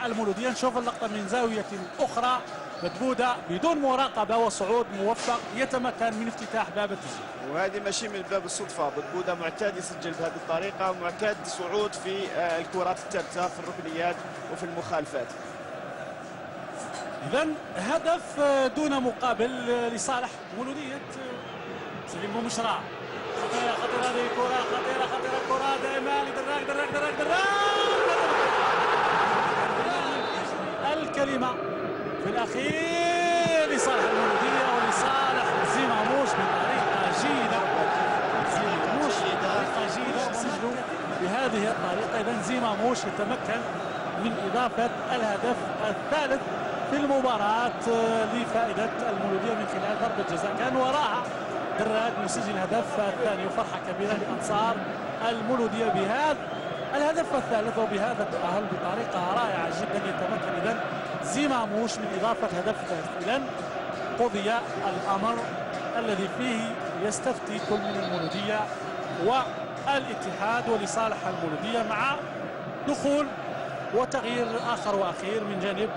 المولودية. نشوف اللقطة من زاوية أخرى. بدبودة بدون مراقبة وصعود موفق يتمكن من افتتاح باب التسجيل، وهذه ماشي من باب الصدفة. بدبودة معتاد يسجل بهذه الطريقة، معتاد صعود في الكرات الثابتة في الركنيات وفي المخالفات. إذا هدف دون مقابل لصالح مولودية سليم بومشرع. خطيرة هذه الكرة، خطيرة الكرة دائما لدراك. الكلمة في الأخير لصالح المولودية ولصالح زيماموش بطريقة جيدة. زيماموش بطريقة جيدة سجلوا بهذه الطريقة. إذا زيماموش يتمكن من إضافة الهدف الثالث في المباراة لفائدة المولودية من خلال ضربة جزاء كان وراها دراج يسجل الهدف الثاني، وفرحة كبيرة لأنصار المولودية بهذا الهدف الثالث وبهذا التأهل بطريقة رائعة جدا. يتمكن إذن زيماموش من إضافة هدف ثالث. إذن قضي الأمر الذي فيه يستفتي كل من المولودية والاتحاد ولصالح المولودية مع دخول وتغيير آخر وأخير من جانب